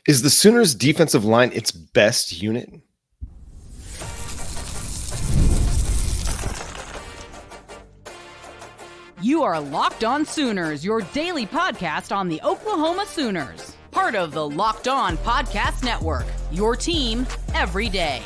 Is the Sooners' defensive line its best unit? You are Locked On Sooners, your daily podcast on the Oklahoma Sooners. Part of the Locked On Podcast Network, your team every day.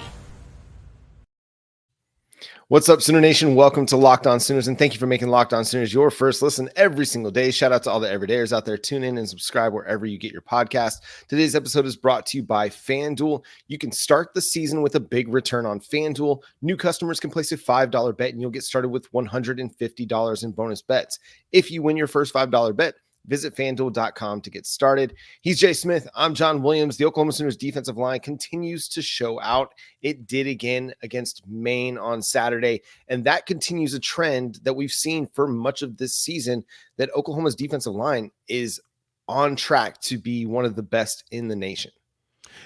What's up, Sooner Nation? Welcome to Locked On Sooners, and thank you for making Locked On Sooners your first listen every single day. Shout out to all the everydayers out there. Tune in and subscribe wherever you get your podcast. Today's episode is brought to you by FanDuel. You can start the season with a big return on FanDuel. New customers can place a $5 bet, and you'll get started with $150 in bonus bets. If you win your first $5 bet, visit FanDuel.com to get started. He's Jay Smith. I'm John Williams. The Oklahoma Sooners defensive line continues to show out. It did again against Maine on Saturday, and that continues a trend that we've seen for much of this season, that Oklahoma's defensive line is on track to be one of the best in the nation.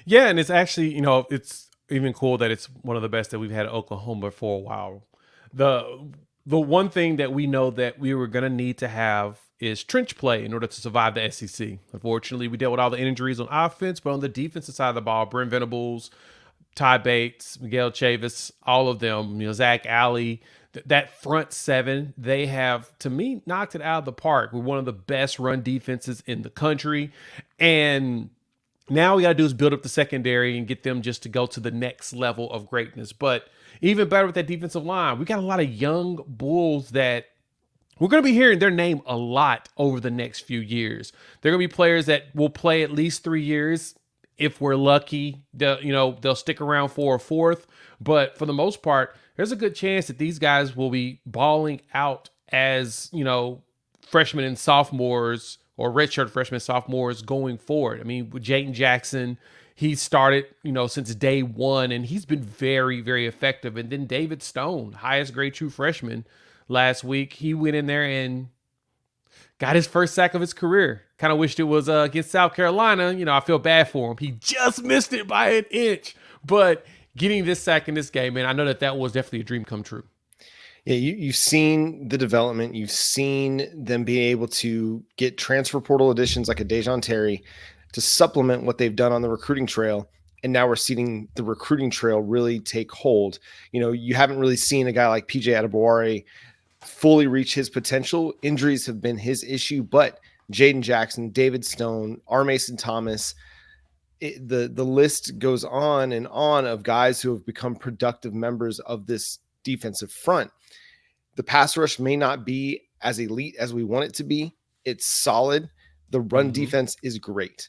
Yeah, and it's actually, it's even cool that it's one of the best that we've had at Oklahoma for a while. The one thing that we know that we were going to need to have is trench play in order to survive the SEC. Unfortunately, we dealt with all the injuries on offense, but on the defensive side of the ball, Brent Venables, Ty Bates, Miguel Chavis, all of them, Zach Alley, that front seven, they have, to me, knocked it out of the park. We're one of the best run defenses in the country. And now we got to do is build up the secondary and get them just to go to the next level of greatness. But even better with that defensive line, we got a lot of young bulls that we're going to be hearing their name a lot over the next few years. They're going to be players that will play at least 3 years. If we're lucky, they'll stick around for a fourth. But for the most part, there's a good chance that these guys will be balling out as, freshmen and sophomores or redshirt freshmen and sophomores going forward. I mean, with Jayden Jackson, he started, since day one, and he's been very, very effective. And then David Stone, highest grade true freshman, last week, he went in there and got his first sack of his career. Kind of wished it was against South Carolina. I feel bad for him. He just missed it by an inch. But getting this sack in this game, man, I know that was definitely a dream come true. Yeah, you've seen the development. You've seen them be able to get transfer portal additions like a Dejon Terry to supplement what they've done on the recruiting trail. And now we're seeing the recruiting trail really take hold. You haven't really seen a guy like PJ Adebawore fully reach his potential. Injuries have been his issue, but Jayden Jackson, David Stone, R. Mason Thomas, the list goes on and on of guys who have become productive members of this defensive front. The pass rush may not be as elite as we want it to be. It's solid. The run defense is great.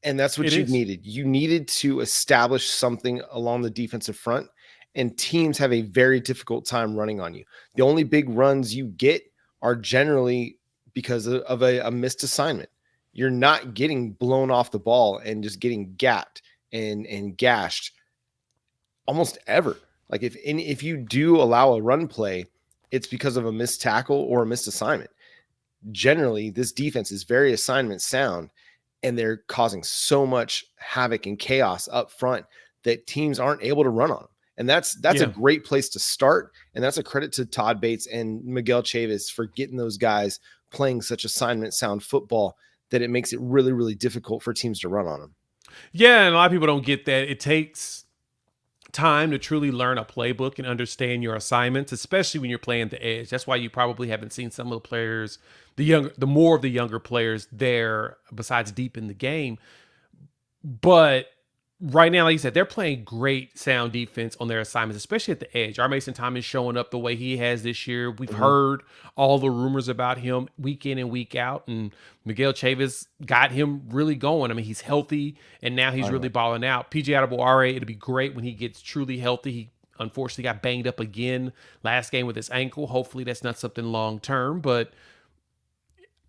And that's what you needed. You needed to establish something along the defensive front, and teams have a very difficult time running on you. The only big runs you get are generally because of a missed assignment. You're not getting blown off the ball and just getting gapped and gashed almost ever. Like if you do allow a run play, it's because of a missed tackle or a missed assignment. Generally, this defense is very assignment sound, and they're causing so much havoc and chaos up front that teams aren't able to run on them. And that's a great place to start. And that's a credit to Todd Bates and Miguel Chavis for getting those guys playing such assignment sound football that it makes it really, really difficult for teams to run on them. Yeah, and a lot of people don't get that. It takes time to truly learn a playbook and understand your assignments, especially when you're playing the edge. That's why you probably haven't seen some of the players, the more of the younger players there, besides deep in the game. But right now, like you said, they're playing great sound defense on their assignments, especially at the edge. R. Mason Thomas showing up the way he has this year. We've heard all the rumors about him week in and week out, and Miguel Chavis got him really going. I mean, he's healthy, and now he's really balling out. PJ Adebawore, it'll be great when he gets truly healthy. He unfortunately got banged up again last game with his ankle. Hopefully that's not something long-term, but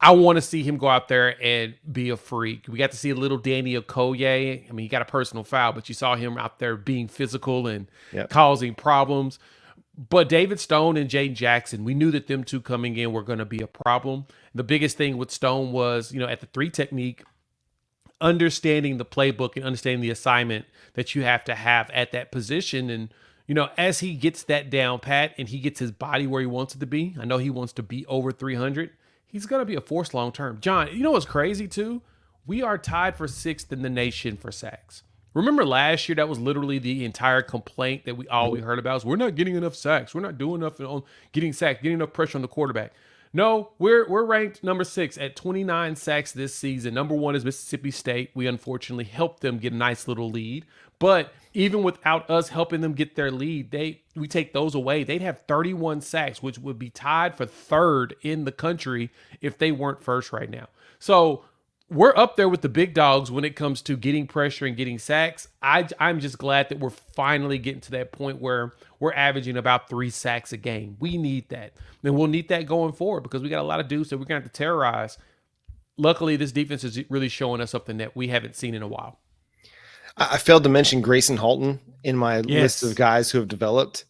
I want to see him go out there and be a freak. We got to see a little Danny Okoye. I mean, he got a personal foul, but you saw him out there being physical and causing problems. But David Stone and Jayden Jackson, we knew that them two coming in were going to be a problem. The biggest thing with Stone was, at the 3 technique, understanding the playbook and understanding the assignment that you have to have at that position. And, as he gets that down pat and he gets his body where he wants it to be, I know he wants to be over 300. He's going to be a force long term. John, what's crazy too? We are tied for 6th in the nation for sacks. Remember last year, that was literally the entire complaint that we heard about is we're not getting enough sacks. We're not doing enough on getting sacks, getting enough pressure on the quarterback. No, we're ranked number 6 at 29 sacks this season. Number 1 is Mississippi State. We unfortunately helped them get a nice little lead. But even without us helping them get their lead, we take those away. They'd have 31 sacks, which would be tied for 3rd in the country if they weren't first right now. So we're up there with the big dogs when it comes to getting pressure and getting sacks. I'm just glad that we're finally getting to that point where we're averaging about 3 sacks a game. We need that. And we'll need that going forward because we got a lot of dudes that we're going to have to terrorize. Luckily, this defense is really showing us something that we haven't seen in a while. I failed to mention Grayson Halton in my Yes. list of guys who have developed.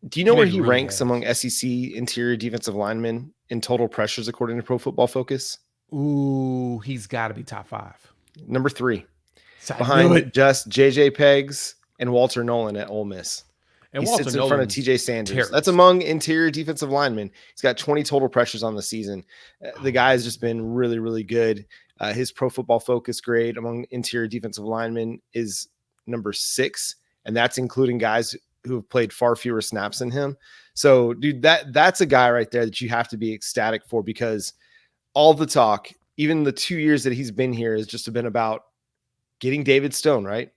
Do you know where he really ranks has. among SEC interior defensive linemen in total pressures according to Pro Football Focus? Ooh, he's got to be top 5. Number 3, So behind just JJ Peggs and Walter Nolan at Ole Miss. And He Walter sits in front of Nolan's TJ Sanders. terrorist. That's among interior defensive linemen. He's got 20 total pressures on the season. The guy has just been really, really good. His Pro Football Focus grade among interior defensive linemen is number 6, and that's including guys who have played far fewer snaps than him. So, dude, that's a guy right there that you have to be ecstatic for because all the talk, even the 2 years that he's been here, has just been about getting David Stone, right?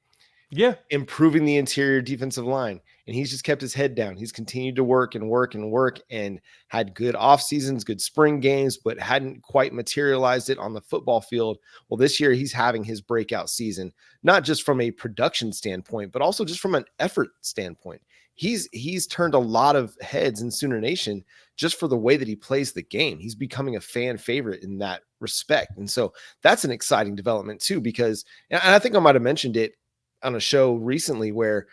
Yeah. Improving the interior defensive line. And he's just kept his head down. He's continued to work and had good off seasons, good spring games, but hadn't quite materialized it on the football field. Well, this year he's having his breakout season, not just from a production standpoint, but also just from an effort standpoint. He's turned a lot of heads in Sooner Nation just for the way that he plays the game. He's becoming a fan favorite in that respect. And so that's an exciting development too, because, and I think I might've mentioned it on a show recently where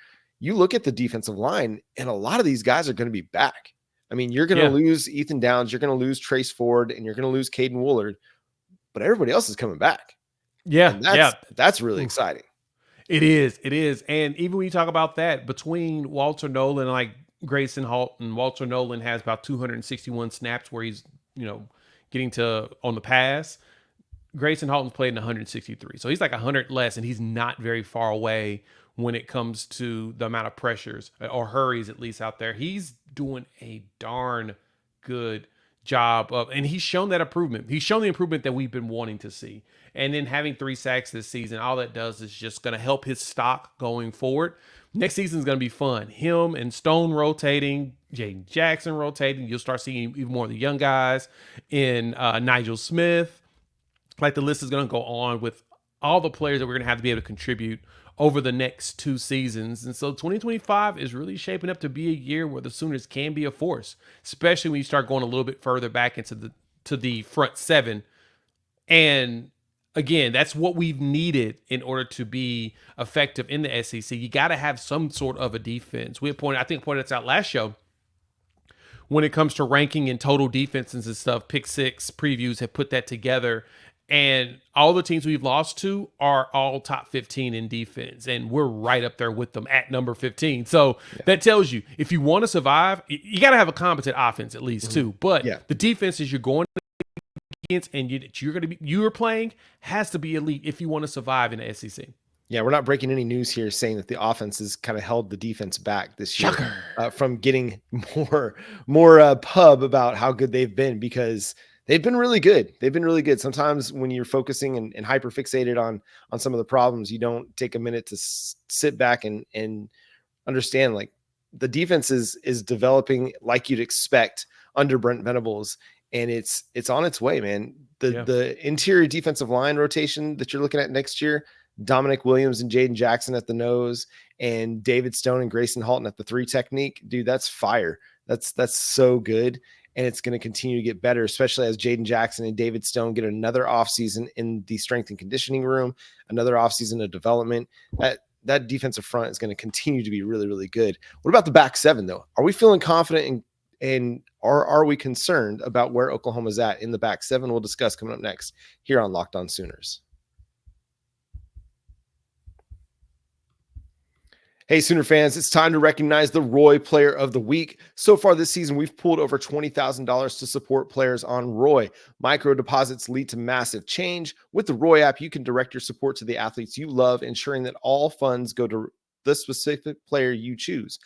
you look at the defensive line and a lot of these guys are going to be back. I mean, you're going to lose Ethan Downs, you're going to lose Trace Ford, and you're going to lose Caden Woolard, but everybody else is coming back. Yeah. And that's really exciting. It is. It is. And even when you talk about that, between Walter Nolan and like Grayson Halton, Walter Nolan has about 261 snaps where he's, getting to on the pass. Grayson Halton's played in 163. So he's like 100 less, and he's not very far away when it comes to the amount of pressures or hurries, at least out there. He's doing a darn good job of, and he's shown that improvement. He's shown the improvement that we've been wanting to see. And then having 3 sacks this season, all that does is just going to help his stock going forward. Next season is going to be fun. Him and Stone rotating, Jayden Jackson rotating. You'll start seeing even more of the young guys in Nigel Smith. Like the list is going to go on with all the players that we're going to have to be able to contribute over the next 2 seasons. And so 2025 is really shaping up to be a year where the Sooners can be a force, especially when you start going a little bit further back into the front 7. And again, that's what we've needed in order to be effective in the SEC. You got to have some sort of a defense. I pointed this out last show. When it comes to ranking and total defenses and stuff, Pick 6 previews have put that together. And all the teams we've lost to are all top 15 in defense. And we're right up there with them at number 15. So that tells you, if you want to survive, you got to have a competent offense at least too. But the defenses you're going against and you're playing has to be elite if you want to survive in the SEC. Yeah, we're not breaking any news here saying that the offense has kind of held the defense back this year from getting more pub about how good they've been, because they've been really good. They've been really good. Sometimes when you're focusing and hyper fixated on some of the problems, you don't take a minute to sit back and understand, like, the defense is developing like you'd expect under Brent Venables, and it's on its way, man. The interior defensive line rotation that you're looking at next year, Dominic Williams and Jayden Jackson at the nose, and David Stone and Grayson Halton at the 3 technique, dude, that's fire. That's so good. And it's going to continue to get better, especially as Jayden Jackson and David Stone get another offseason in the strength and conditioning room, another offseason of development. That defensive front is going to continue to be really, really good. What about the back 7, though? Are we feeling confident and are we concerned about where Oklahoma's at in the back 7? We'll discuss coming up next here on Locked On Sooners. Hey, Sooner fans, it's time to recognize the Roy Player of the Week. So far this season, we've pulled over $20,000 to support players on Roy. Micro deposits lead to massive change. With the Roy app, you can direct your support to the athletes you love, ensuring that all funds go to the specific player you choose.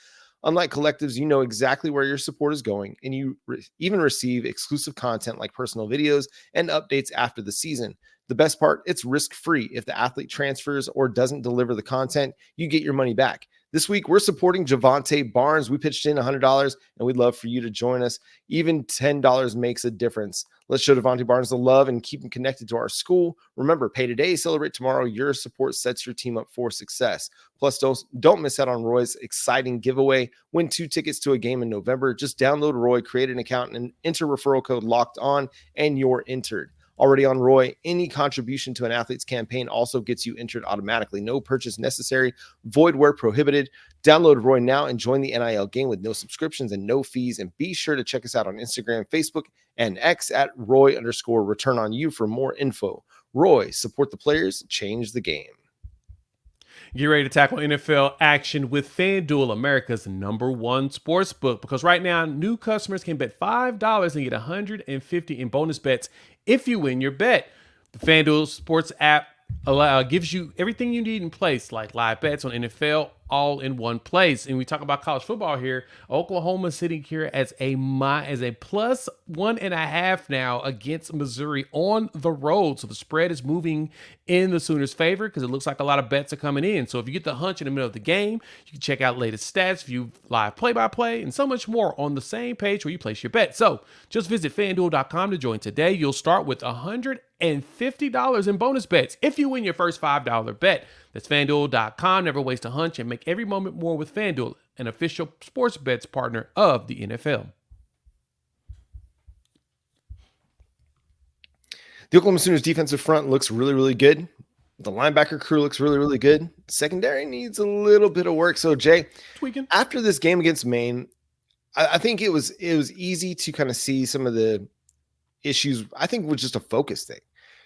Unlike collectives, you know exactly where your support is going, and you even receive exclusive content like personal videos and updates after the season. The best part, it's risk-free. If the athlete transfers or doesn't deliver the content, you get your money back. This week, we're supporting Javante Barnes. We pitched in $100, and we'd love for you to join us. Even $10 makes a difference. Let's show Javante Barnes the love and keep him connected to our school. Remember, pay today, celebrate tomorrow. Your support sets your team up for success. Plus, don't miss out on Roy's exciting giveaway. Win 2 tickets to a game in November. Just download Roy, create an account, and enter referral code Locked On, and you're entered. Already on Roy, any contribution to an athlete's campaign also gets you entered automatically. No purchase necessary. Void where prohibited. Download Roy now and join the NIL game with no subscriptions and no fees. And be sure to check us out on Instagram, Facebook, and X at Roy_return-on-you for more info. Roy, support the players, change the game. Get ready to tackle NFL action with FanDuel, America's #1 sports book. Because right now, new customers can bet $5 and get $150 in bonus bets if you win your bet. The FanDuel Sports app gives you everything you need in place, like live bets on NFL, all in one place. And we talk about college football here. Oklahoma sitting here as a plus 1.5 now against Missouri on the road. So the spread is moving in the Sooners' favor because it looks like a lot of bets are coming in. So if you get the hunch in the middle of the game, you can check out latest stats, view live play-by-play, and so much more on the same page where you place your bet. So just visit FanDuel.com to join today. You'll start with $150 in bonus bets if you win your first $5 bet. That's FanDuel.com. Never waste a hunch and make every moment more with FanDuel, an official sports bets partner of the NFL. The Oklahoma Sooners defensive front looks really, really good. The linebacker crew looks really, really good. Secondary needs a little bit of work. So, Jay, Tweaking. After this game against Maine, I think it was easy to kind of see some of the issues. I think it was just a focus thing.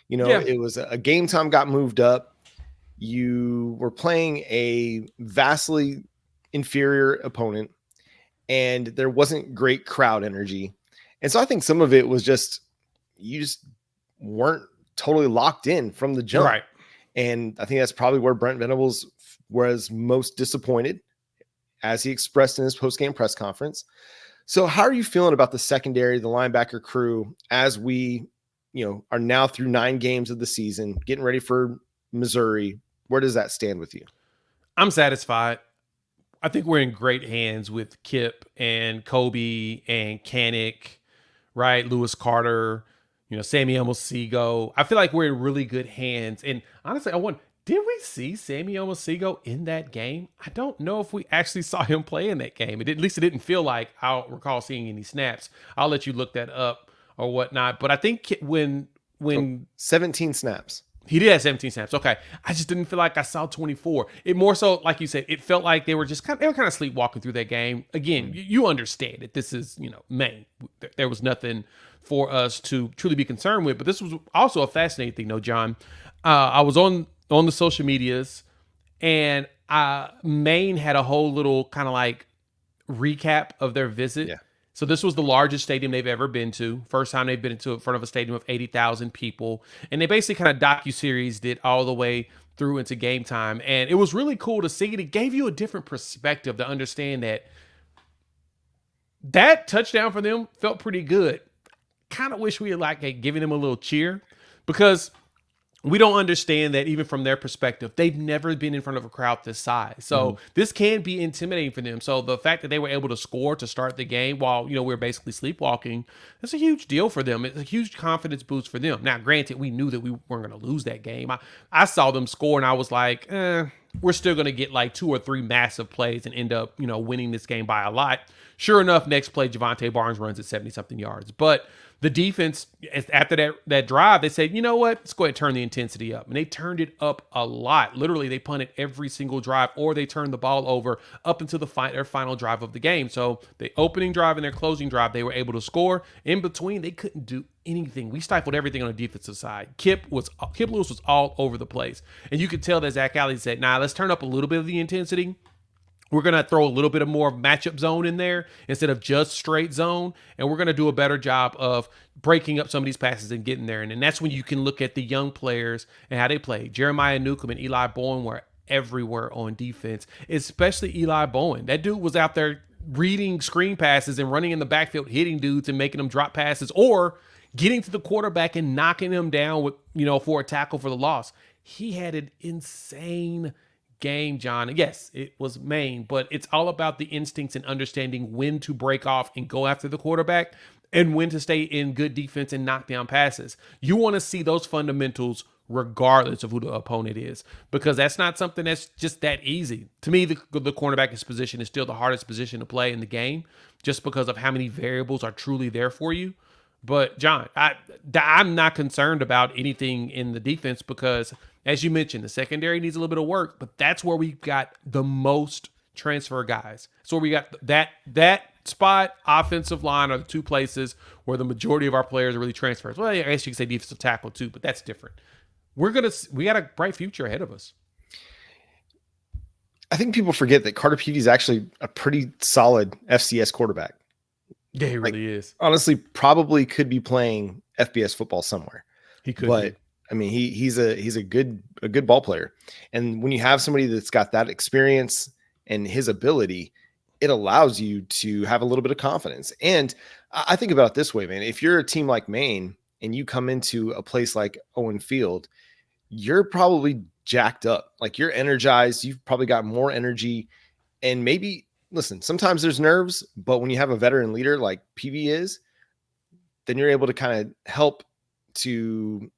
It was a game time got moved up. You were playing a vastly inferior opponent, and there wasn't great crowd energy. And so I think some of it was just you just weren't totally locked in from the jump. Right. And I think that's probably where Brent Venables was most disappointed, as he expressed in his post-game press conference. So how are you feeling about the secondary, the linebacker crew, as we, are now through 9 games of the season, getting ready for Missouri? Where does that stand with you? I'm satisfied. I think we're in great hands with Kip and Kobe and Kanik, right? Lewis Carter, Sammy Omosigo. I feel like we're in really good hands. And honestly, did we see Sammy Omosigo in that game? I don't know if we actually saw him play in that game. At least it didn't feel like I don't recall seeing any snaps. I'll let you look that up or whatnot. But I think when 17 snaps. He did have 17 snaps. Okay. I just didn't feel like I saw 24. It more so, like you said, it felt like they were just kind of sleepwalking through that game. Again, you understand it. This is, Maine. There was nothing for us to truly be concerned with. But this was also a fascinating thing, though, John. I was on the social medias, and Maine had a whole little kind of like recap of their visit. Yeah. So this was the largest stadium they've ever been to. First time they've been in front of a stadium of 80,000 people. And they basically kind of docuseries did all the way through into game time. And it was really cool to see it. It gave you a different perspective to understand that touchdown for them felt pretty good. Kind of wish we had given them a little cheer, because we don't understand that even from their perspective, they've never been in front of a crowd this size. So this can be intimidating for them. So the fact that they were able to score to start the game while, we're basically sleepwalking, that's a huge deal for them. It's a huge confidence boost for them. Now, granted, we knew that we weren't going to lose that game. I saw them score and I was like, we're still going to get 2 or 3 massive plays and end up, winning this game by a lot. Sure enough, next play, Javante Barnes runs at 70-something yards. But the defense, after that drive, they said, you know what? Let's go ahead and turn the intensity up. And they turned it up a lot. Literally, they punted every single drive, or they turned the ball over up until their final drive of the game. So the opening drive and their closing drive, they were able to score. In between, they couldn't do anything. We stifled everything on the defensive side. Kip Lewis was all over the place. And you could tell that Zach Alley said, let's turn up a little bit of the intensity. We're going to throw a little bit of more matchup zone in there instead of just straight zone. And we're going to do a better job of breaking up some of these passes and getting there. And then that's when you can look at the young players and how they play. Jeremiah Newcomb and Eli Bowen were everywhere on defense, especially Eli Bowen. That dude was out there reading screen passes and running in the backfield, hitting dudes and making them drop passes, or getting to the quarterback and knocking him down with, for a tackle for the loss. He had an insane game, John. Yes, it was Maine, but it's all about the instincts and understanding when to break off and go after the quarterback and when to stay in good defense and knock down passes. You want to see those fundamentals regardless of who the opponent is, because that's not something that's just that easy. To me, the cornerback's position is still the hardest position to play in the game, just because of how many variables are truly there for you. But John, I'm not concerned about anything in the defense because, as you mentioned, the secondary needs a little bit of work, but that's where we've got the most transfer guys. So we got that spot, offensive line, are the two places where the majority of our players are really transfers. Well, I guess you could say defensive tackle too, but that's different. We got a bright future ahead of us. I think people forget that Carter Peavy is actually a pretty solid FCS quarterback. Yeah, he really is. Honestly, probably could be playing FBS football somewhere. He could, but I mean, he's a good ball player. And when you have somebody that's got that experience and his ability, it allows you to have a little bit of confidence. And I think about it this way, man. If you're a team like Maine and you come into a place like Owen Field, you're probably jacked up. Like, you're energized. You've probably got more energy, and maybe, listen, sometimes there's nerves, but when you have a veteran leader like PV is, then you're able to kind of help to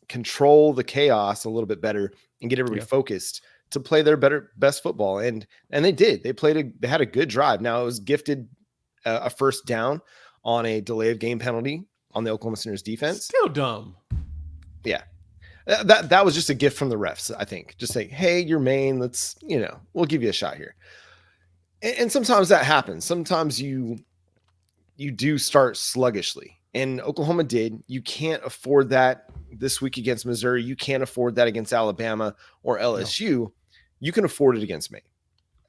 control the chaos a little bit better and get everybody focused to play their best football. And they did. They had a good drive. Now, it was gifted a first down on a delay of game penalty on the Oklahoma Sooners defense. Still dumb. Yeah. That was just a gift from the refs, I think. Just say, hey, you're Maine. Let's, we'll give you a shot here. And sometimes that happens. Sometimes you do start sluggishly, and Oklahoma did. You can't afford that this week against Missouri. You can't afford that against Alabama or LSU. No. You can afford it against Maine.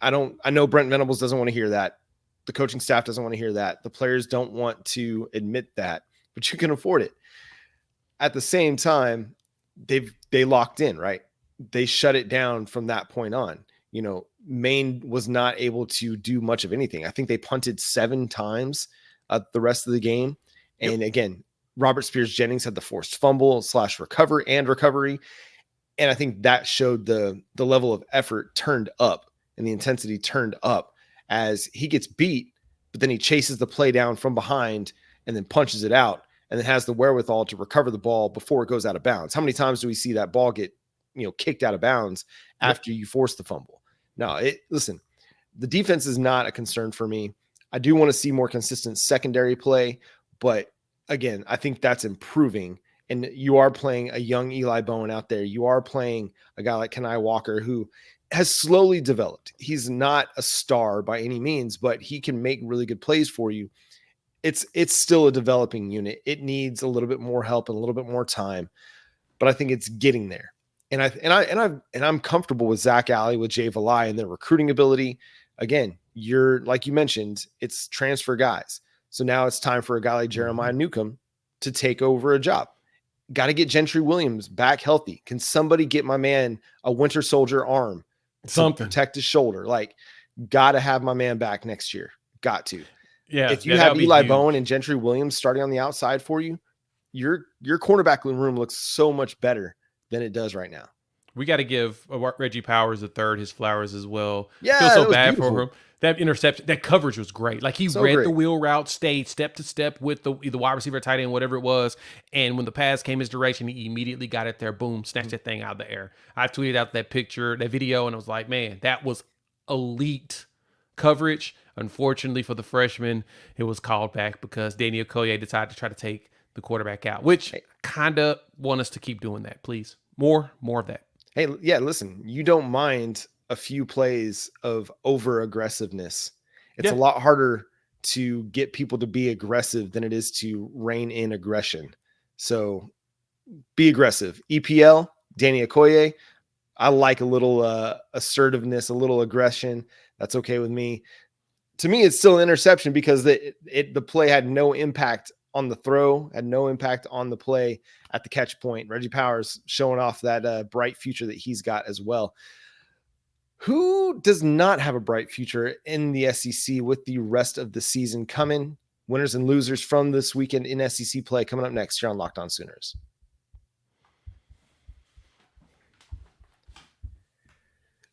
I know Brent Venables doesn't want to hear that. The coaching staff doesn't want to hear that. The players don't want to admit that, but you can afford it. At the same time, they locked in, right? They shut it down from that point on. Maine was not able to do much of anything. I think they punted 7 times the rest of the game. And again, Robert Spears-Jennings had the forced fumble / recovery. And I think that showed the level of effort turned up and the intensity turned up as he gets beat, but then he chases the play down from behind and then punches it out and then has the wherewithal to recover the ball before it goes out of bounds. How many times do we see that ball get, kicked out of bounds after you force the fumble? No, listen, the defense is not a concern for me. I do want to see more consistent secondary play, but again, I think that's improving. And you are playing a young Eli Bowen out there. You are playing a guy like Kenai Walker, who has slowly developed. He's not a star by any means, but he can make really good plays for you. It's still a developing unit. It needs a little bit more help and a little bit more time, but I think it's getting there. And I'm comfortable with Zach Alley, with Jay Valai, and their recruiting ability. Again, you're, like you mentioned, it's transfer guys. So now it's time for a guy like Jeremiah Newcomb to take over a job. Got to get Gentry Williams back healthy. Can somebody get my man a Winter Soldier arm? Something to protect his shoulder. Like, got to have my man back next year. Got to. Yeah. If you have Eli Bowen and Gentry Williams starting on the outside for you, your cornerback room looks so much better than it does right now. We got to give Reggie Powers III his flowers as well. Yeah, feel so bad for him. That interception, that coverage was great. Like, he read great. The wheel route, stayed step to step with the wide receiver, tight end, whatever it was. And when the pass came his direction, he immediately got it there. Boom, snatched that thing out of the air. I tweeted out that picture, that video, and I was like, man, that was elite coverage. Unfortunately for the freshman, it was called back because Daniel Okoye decided to try to take the quarterback out, which kind of want us to keep doing that, please. More of that. Hey, yeah, listen, you don't mind a few plays of over aggressiveness. It's a lot harder to get people to be aggressive than it is to rein in aggression. So be aggressive. EPL, Danny Okoye, I like a little assertiveness, a little aggression. That's okay with me. To me, it's still an interception because the play had no impact on the throw, had no impact on the play at the catch point. Reggie Powers showing off that bright future that he's got as well. Who does not have a bright future in the SEC with the rest of the season coming? Winners and losers from this weekend in SEC play coming up next here on Locked On Sooners.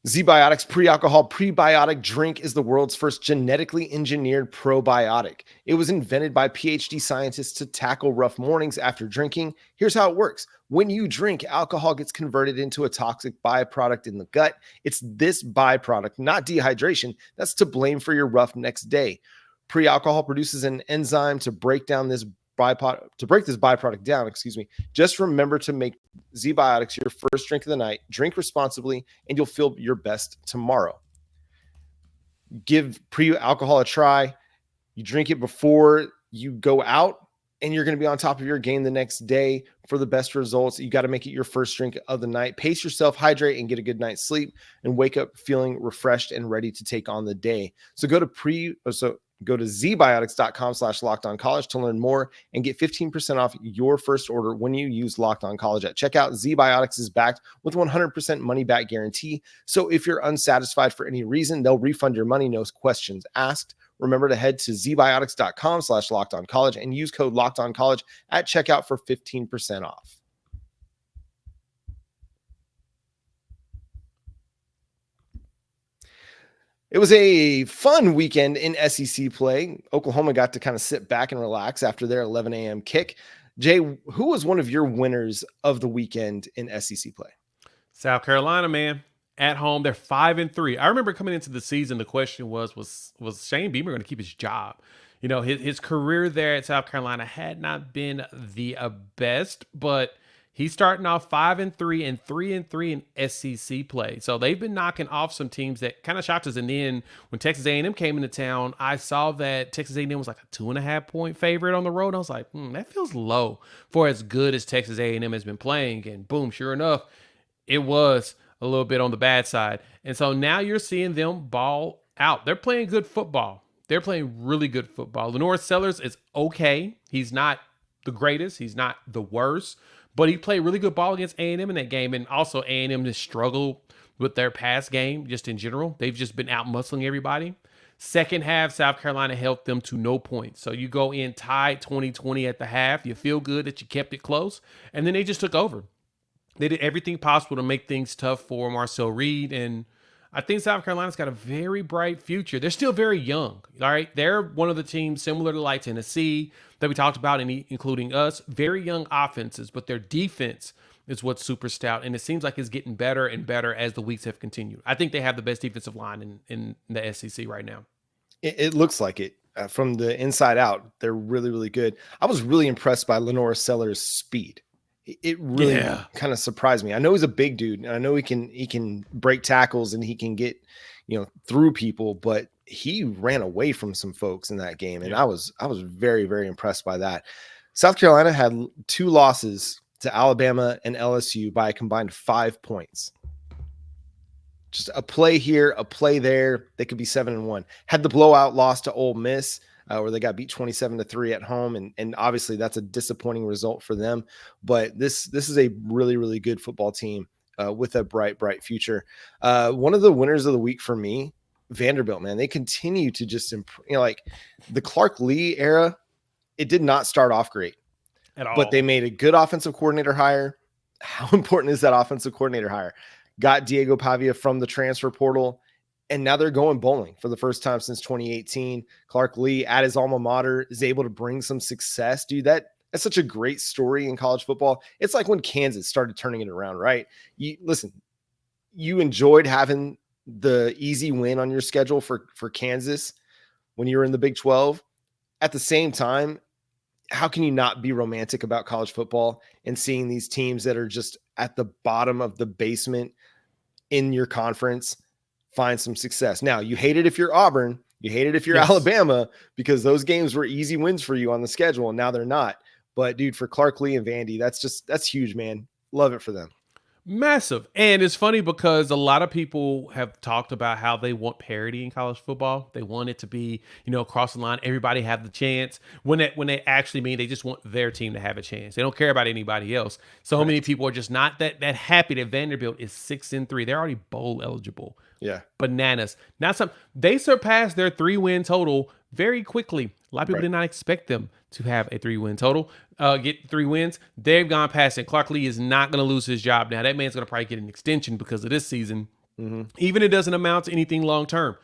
ZBiotics pre-alcohol prebiotic drink is the world's first genetically engineered probiotic. It was invented by PhD scientists to tackle rough mornings after drinking. Here's how it works. When you drink, alcohol gets converted into a toxic byproduct in the gut. It's this byproduct, not dehydration, that's to blame for your rough next day. Pre-alcohol produces an enzyme to break this byproduct down, Just remember to make ZBiotics your first drink of the night. Drink responsibly, and you'll feel your best tomorrow. Give pre-alcohol a try. You drink it before you go out, and you're going to be on top of your game the next day for the best results. You got to make it your first drink of the night. Pace yourself, hydrate, and get a good night's sleep, and wake up feeling refreshed and ready to take on the day. So go to zbiotics.com/lockedoncollege to learn more and get 15% off your first order when you use Locked On College at checkout. ZBiotics is backed with 100% money back guarantee. So if you're unsatisfied for any reason, they'll refund your money, no questions asked. Remember to head to zbiotics.com/lockedoncollege and use code LockedOnCollege at checkout for 15% off. It was a fun weekend in SEC play. Oklahoma got to kind of sit back and relax after their 11 a.m. kick. Jay, who was one of your winners of the weekend in SEC play? South Carolina, man. At home, they're 5-3. I remember coming into the season, the question was Shane Beamer going to keep his job? You know, his career there at South Carolina had not been the best, but he's starting off 5-3 and 3-3 in SEC play. So they've been knocking off some teams that kind of shocked us. And then when Texas A&M came into town, I saw that Texas A&M was like a 2.5 point favorite on the road. I was like, that feels low for as good as Texas A&M has been playing. And boom, sure enough, it was a little bit on the bad side. And so now you're seeing them ball out. They're playing good football. They're playing really good football. Lenore Sellers is okay. He's not the greatest. He's not the worst. But he played really good ball against A&M in that game. And also A&M just struggled with their pass game just in general. They've just been out muscling everybody. Second half, South Carolina held them to no points. So you go in tied 20-20 at the half. You feel good that you kept it close. And then they just took over. They did everything possible to make things tough for Marcel Reed. And I think South Carolina's got a very bright future. They're still very young, all right? They're one of the teams similar to like Tennessee that we talked about, including us. Very young offenses, but their defense is what's super stout. And it seems like it's getting better and better as the weeks have continued. I think they have the best defensive line in the SEC right now. It looks like it. From the inside out, they're really, really good. I was really impressed by Lenore Sellers' speed. It really kind of surprised me. I know he's a big dude, and I know he can break tackles and he can get, through people, but he ran away from some folks in that game, and I was very, very impressed by that. South Carolina had 2 losses to Alabama and LSU by a combined 5 points. Just a play here, a play there. They could be 7-1. Had the blowout loss to Ole Miss, where they got beat 27-3 at home. And obviously that's a disappointing result for them. But this is a really, really good football team with a bright, bright future. One of the winners of the week for me, Vanderbilt, man, they continue to just, like the Clark Lee era, it did not start off great at all. But they made a good offensive coordinator hire. How important is that offensive coordinator hire? Got Diego Pavia from the transfer portal. And now they're going bowling for the first time since 2018. Clark Lee at his alma mater is able to bring some success. Dude, that's such a great story in college football. It's like when Kansas started turning it around, right? You enjoyed having the easy win on your schedule for Kansas when you were in the Big 12. At the same time, how can you not be romantic about college football and seeing these teams that are just at the bottom of the basement in your conference find some success? Now, you hate it if you're Auburn, you hate it if you're Alabama, because those games were easy wins for you on the schedule, and now they're not. But dude, for Clark Lee and Vandy, that's huge, man. Love it for them. Massive. And it's funny because a lot of people have talked about how they want parity in college football. They want it to be, across the line, everybody have the chance. When they actually mean they just want their team to have a chance. They don't care about anybody else. So many people are just not that happy that Vanderbilt is 6-3. They're already bowl eligible. Yeah. Bananas. They surpassed their 3-win total very quickly. A lot of people did not expect them to have a 3-win total, get 3 wins. They've gone past it. Clark Lee is not going to lose his job now. That man's going to probably get an extension because of this season. Even if it doesn't amount to anything long term,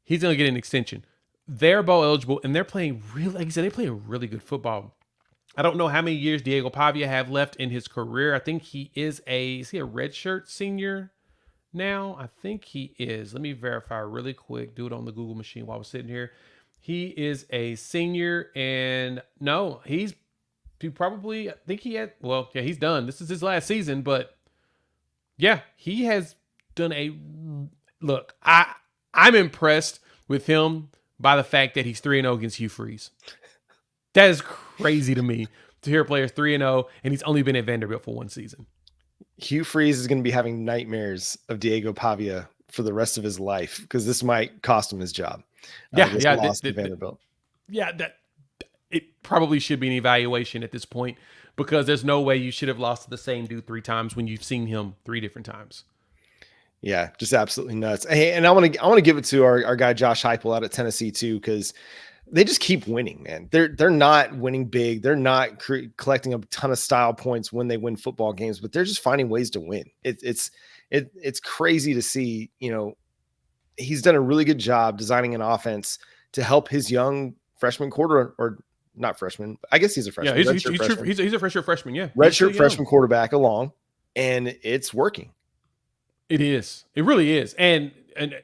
he's going to get an extension. They're bowl eligible, and they're playing like you said, they're playing really good football. I don't know how many years Diego Pavia have left in his career. I think he is a redshirt senior now? I think he is. Let me verify really quick. Do it on the Google machine while we're sitting here. He is a senior, and no, he probably, I think he had, well, yeah, he's done. This is his last season, but yeah, he has done look, I'm impressed with him by the fact that he's 3-0 against Hugh Freeze. That is crazy to me to hear players 3-0, and he's only been at Vanderbilt for 1 season. Hugh Freeze is going to be having nightmares of Diego Pavia for the rest of his life because this might cost him his job. Vanderbilt. It probably should be an evaluation at this point because there's no way you should have lost to the same dude 3 times when you've seen him 3 different times. Yeah, just absolutely nuts. Hey, and I want to give it to our guy Josh Heupel out at Tennessee too, because they just keep winning, man. They're not winning big. They're not collecting a ton of style points when they win football games, but they're just finding ways to win. It's crazy to see. He's done a really good job designing an offense to help his young freshman or not freshman. I guess he's a freshman. Yeah, he's a redshirt freshman. Yeah, redshirt freshman quarterback along, and it's working. It is. It really is. And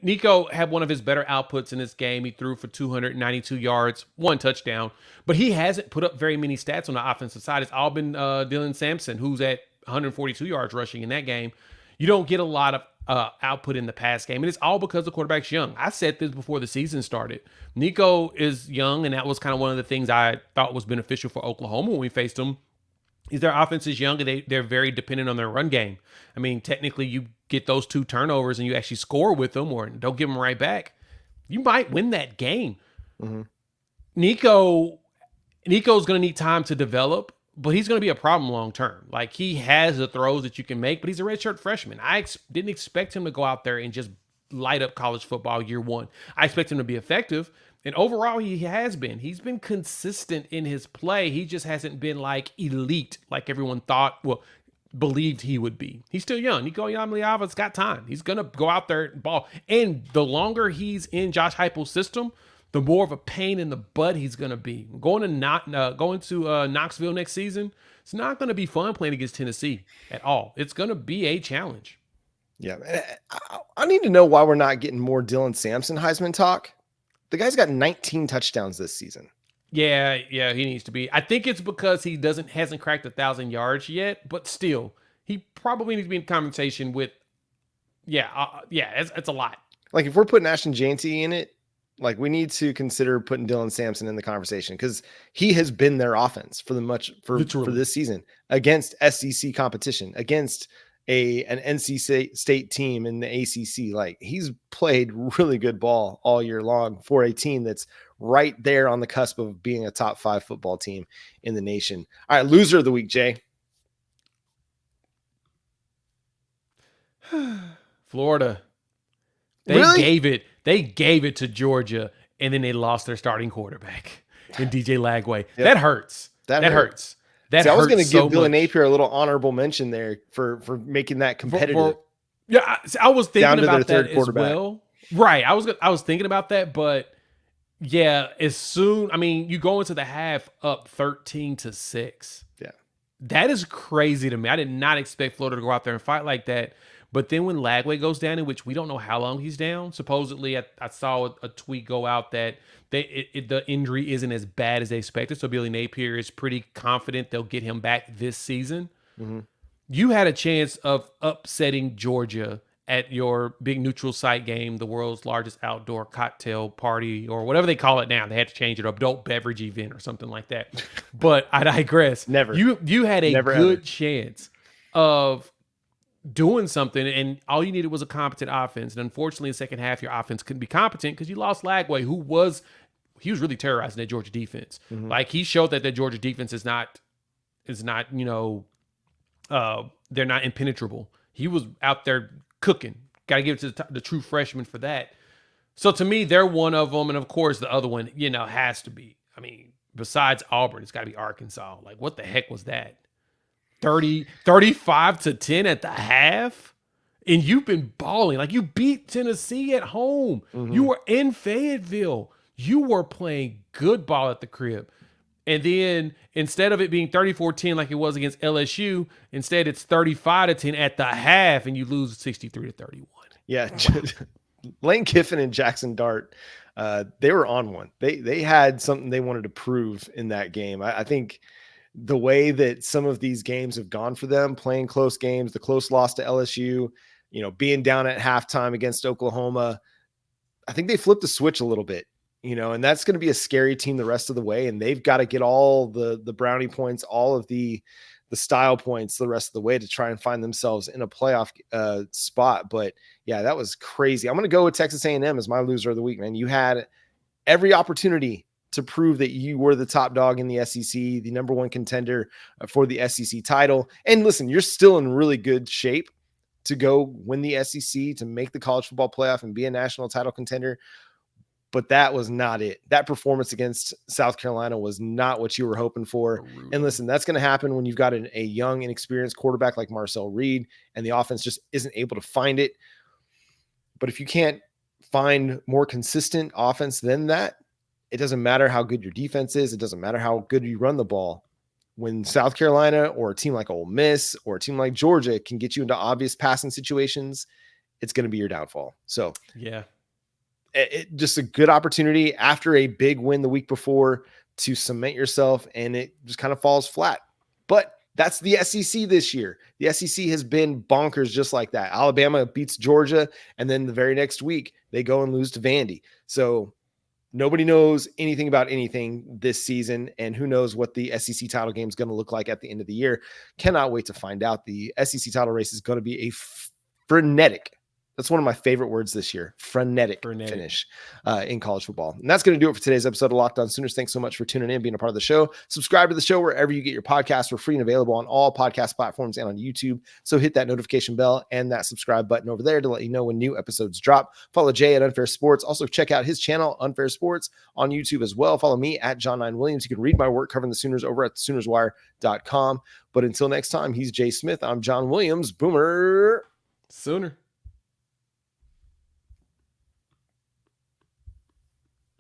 Nico had one of his better outputs in this game. He threw for 292 yards, 1 touchdown, but he hasn't put up very many stats on the offensive side. It's all been Dylan Sampson, who's at 142 yards rushing in that game. You don't get a lot of output in the pass game, and it's all because the quarterback's young. I said this before the season started. Nico is young, and that was kind of one of the things I thought was beneficial for Oklahoma when we faced them. Is their offense is young and they're very dependent on their run game. I mean, technically, you get those 2 turnovers and you actually score with them or don't give them right back, you might win that game. Mm-hmm. Nico's going to need time to develop, but he's going to be a problem long term. Like, he has the throws that you can make, but he's a redshirt freshman. I didn't expect him to go out there and just light up college football year 1. I expect him to be effective. And overall, he has been. He's been consistent in his play. He just hasn't been like elite, like everyone believed he would be. He's still young. Nico Yamaliava's got time. He's going to go out there and ball. And the longer he's in Josh Heupel's system, the more of a pain in the butt he's going to be. Going to Knoxville next season, it's not going to be fun playing against Tennessee at all. It's going to be a challenge. Yeah. I need to know why we're not getting more Dylan Sampson Heisman talk. The guy's got 19 touchdowns this season. Yeah, he needs to be. I think it's because he hasn't cracked 1,000 yards yet, but still, he probably needs to be in conversation with. It's a lot. Like, if we're putting Ashton Janty in it, like, we need to consider putting Dylan Sampson in the conversation because he has been their offense for this season against SEC competition, against an NC State team in the ACC. Like, he's played really good ball all year long for a team that's right there on the cusp of being a top 5 football team in the nation. All right, loser of the week, Jay. Florida. They gave it to Georgia, and then they lost their starting quarterback in DJ Lagway. Yep. That hurts. That hurts. I was going to give Billy Napier a little honorable mention there for making that competitive. I was thinking about that as well. Right. I was thinking about that, but yeah, you go into the half up 13-6. Yeah. That is crazy to me. I did not expect Florida to go out there and fight like that. But then when Lagway goes down, in which we don't know how long he's down, supposedly I saw a tweet go out that the injury isn't as bad as they expected. So Billy Napier is pretty confident they'll get him back this season. Mm-hmm. You had a chance of upsetting Georgia at your big neutral site game, the world's largest outdoor cocktail party, or whatever they call it now. They had to change it, adult beverage event or something like that. But I digress. Never. You had a good chance of doing something, and all you needed was a competent offense. And unfortunately, in the second half, your offense couldn't be competent because you lost Lagway, who was really terrorizing that Georgia defense. Like, he showed that Georgia defense is not they're not impenetrable. He was out there cooking. Got to give it to the true freshman for that. So to me, they're one of them, and of course, the other one, has to be. I mean, besides Auburn, it's got to be Arkansas. Like, what the heck was that? 35-10 at the half, and you've been balling. Like, you beat Tennessee at home. You were in Fayetteville. You were playing good ball at the crib. And then instead of it being 34-10 like it was against LSU, instead it's 35-10 at the half, and you lose 63-31. Yeah. Lane Kiffin and Jackson Dart, they were on one. They had something they wanted to prove in that game. I think the way that some of these games have gone for them, playing close games, the close loss to LSU, being down at halftime against Oklahoma, I think they flipped the switch a little bit, and that's going to be a scary team the rest of the way. And they've got to get all the brownie points, all of the style points the rest of the way to try and find themselves in a playoff spot. But yeah, that was crazy. I'm going to go with Texas A&M as my loser of the week, man. You had every opportunity to prove that you were the top dog in the SEC, the number one contender for the SEC title. And listen, you're still in really good shape to go win the SEC, to make the college football playoff and be a national title contender. But that was not it. That performance against South Carolina was not what you were hoping for. And listen, that's going to happen when you've got a young, inexperienced quarterback like Marcel Reed, and the offense just isn't able to find it. But if you can't find more consistent offense than that, it doesn't matter how good your defense is. It doesn't matter how good you run the ball. When South Carolina or a team like Ole Miss or a team like Georgia can get you into obvious passing situations, it's going to be your downfall. So yeah, just a good opportunity after a big win the week before to cement yourself, and it just kind of falls flat. But that's the SEC this year. The SEC has been bonkers just like that. Alabama beats Georgia, and then the very next week they go and lose to Vandy. So nobody knows anything about anything this season, and who knows what the SEC title game is going to look like at the end of the year. Cannot wait to find out. The SEC title race is going to be a frenetic. That's one of my favorite words this year. Frenetic. Finish in college football. And that's going to do it for today's episode of Locked On Sooners. Thanks so much for tuning in, being a part of the show. Subscribe to the show wherever you get your podcasts. We're free and available on all podcast platforms and on YouTube. So hit that notification bell and that subscribe button over there to let you know when new episodes drop. Follow Jay at Unfair Sports. Also check out his channel, Unfair Sports, on YouTube as well. Follow me at John 9 Williams. You can read my work covering the Sooners over at SoonersWire.com. But until next time, he's Jay Smith. I'm John Williams. Boomer. Sooner.